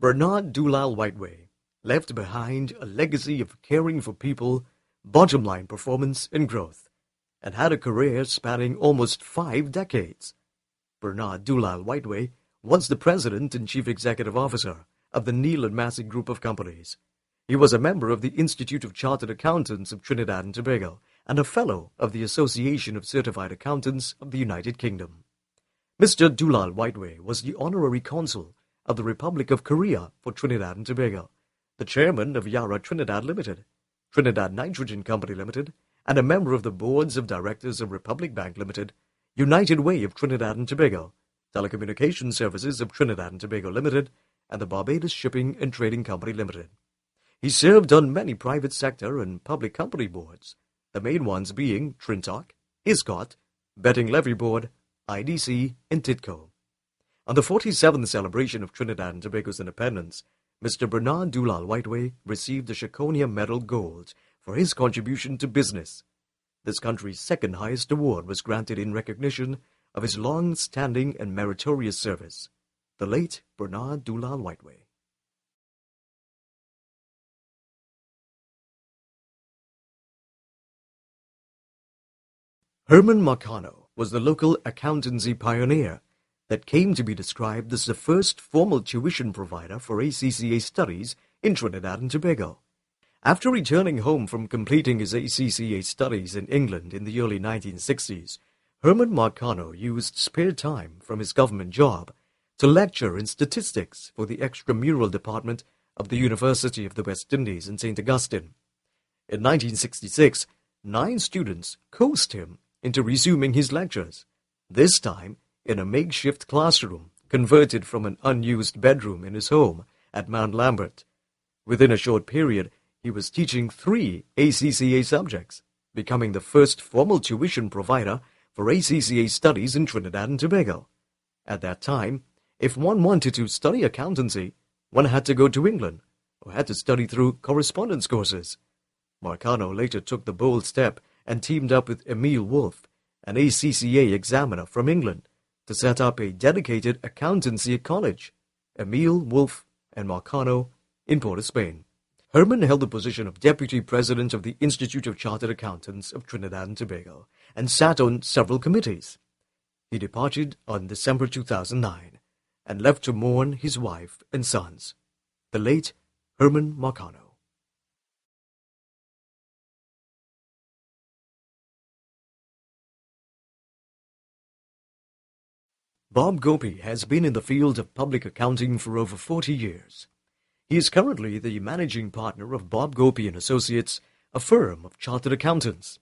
Bernard Dulal-Whiteway left behind a legacy of caring for people, bottom-line performance, and growth, and had a career spanning almost 5 decades. Bernard Dulal-Whiteway was the President and Chief Executive Officer of the Neil and Massey Group of Companies. He was a member of the Institute of Chartered Accountants of Trinidad and Tobago and a Fellow of the Association of Certified Accountants of the United Kingdom. Mr. Dulal-Whiteway was the Honorary Consul of the Republic of Korea for Trinidad and Tobago, the Chairman of Yara Trinidad Limited, Trinidad Nitrogen Company Limited, and a member of the Boards of Directors of Republic Bank Limited, United Way of Trinidad and Tobago, Telecommunications Services of Trinidad and Tobago Limited, and the Barbados Shipping and Trading Company Limited. He served on many private sector and public company boards, the main ones being Trintoc, ICATT, Betting Levy Board, IDC, and TITCO. On the 47th celebration of Trinidad and Tobago's independence, Mr. Bernard Dulal-Whiteway received the Shakonia Medal Gold for his contribution to business. This country's second highest award was granted in recognition of his long-standing and meritorious service. The late Bernard Dulal-Whiteway. Herman Marcano was the local accountancy pioneer that came to be described as the first formal tuition provider for ACCA studies in Trinidad and Tobago. After returning home from completing his ACCA studies in England in the early 1960s, Herman Marcano used spare time from his government job to lecture in statistics for the extramural department of the University of the West Indies in St. Augustine. In 1966, 9 students coaxed him into resuming his lectures, this time in a makeshift classroom converted from an unused bedroom in his home at Mount Lambert. Within a short period, he was teaching 3 ACCA subjects, becoming the first formal tuition provider for ACCA studies in Trinidad and Tobago. At that time, if one wanted to study accountancy, one had to go to England or had to study through correspondence courses. Marcano later took the bold step and teamed up with Emil Wolff, an ACCA examiner from England, to set up a dedicated accountancy college, Emil, Wolff, and Marcano, in Port of Spain. Herman held the position of Deputy President of the Institute of Chartered Accountants of Trinidad and Tobago and sat on several committees. He departed on December 2009 and left to mourn his wife and sons. The late Herman Marcano. Bob Gopee has been in the field of public accounting for over 40 years. He is currently the managing partner of Bob Gopee and Associates, a firm of chartered accountants.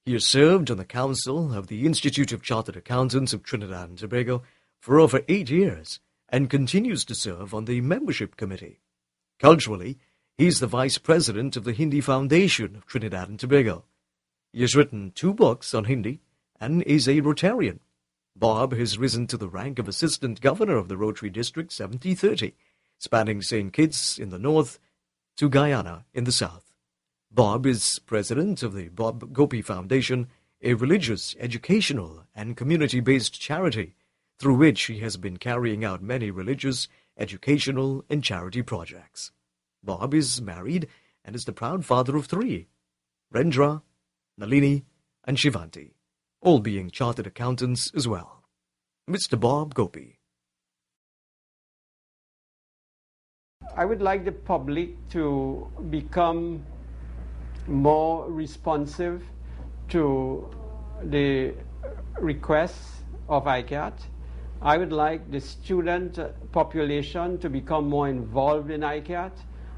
He has served on the council of the Institute of Chartered Accountants of Trinidad and Tobago for over 8 years and continues to serve on the membership committee. Culturally, he is the vice president of the Hindi Foundation of Trinidad and Tobago. He has written 2 books on Hindi and is a Rotarian. Bob has risen to the rank of Assistant Governor of the Rotary District 7030, spanning St. Kitts in the north to Guyana in the south. Bob is president of the Bob Gopee Foundation, a religious, educational, and community-based charity through which he has been carrying out many religious, educational, and charity projects. Bob is married and is the proud father of 3, Rendra, Nalini, and Shivanti, all being chartered accountants as well. Mr. Bob Gopee. I would like the public to become more responsive to the requests of ICATT. I would like the student population to become more involved in ICATT,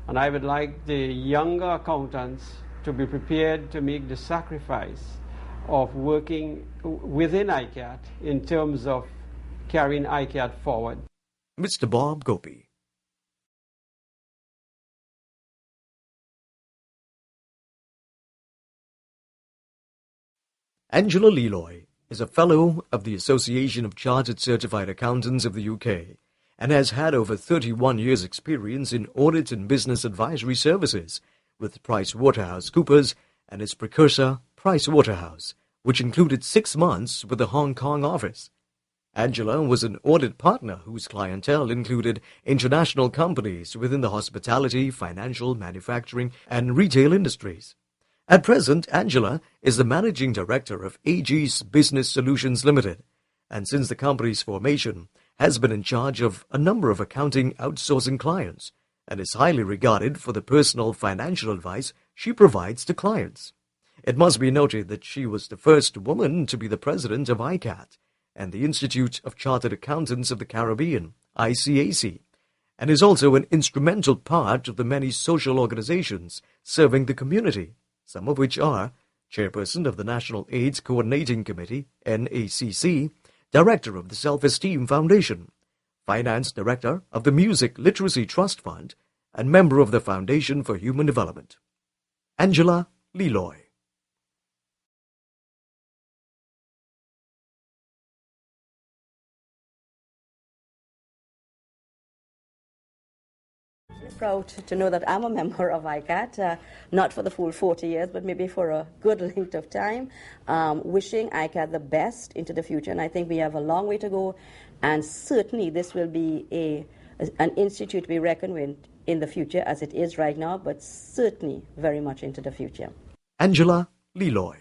and I would like the younger accountants to be prepared to make the sacrifice of working within ICATT in terms of carrying ICATT forward. Mr. Bob Gopee. Angela Lee Loy is a Fellow of the Association of Chartered Certified Accountants of the UK and has had over 31 years' experience in audit and business advisory services with PricewaterhouseCoopers and its precursor, Pricewaterhouse, which included 6 months with the Hong Kong office. Angela was an audit partner whose clientele included international companies within the hospitality, financial, manufacturing, and retail industries. At present, Angela is the managing director of AG's Business Solutions Limited, and since the company's formation, has been in charge of a number of accounting outsourcing clients, and is highly regarded for the personal financial advice she provides to clients. It must be noted that she was the first woman to be the president of ICATT and the Institute of Chartered Accountants of the Caribbean, ICAC, and is also an instrumental part of the many social organizations serving the community, some of which are Chairperson of the National AIDS Coordinating Committee, NACC, Director of the Self-Esteem Foundation, Finance Director of the Music Literacy Trust Fund, and member of the Foundation for Human Development. Angela Lee Loy. Proud to know that I'm a member of ICATT, not for the full 40 years, but maybe for a good length of time. Wishing ICATT the best into the future, and I think we have a long way to go, and certainly this will be an institute to be reckoned with in the future as it is right now, but certainly very much into the future. Angela Lee Loy.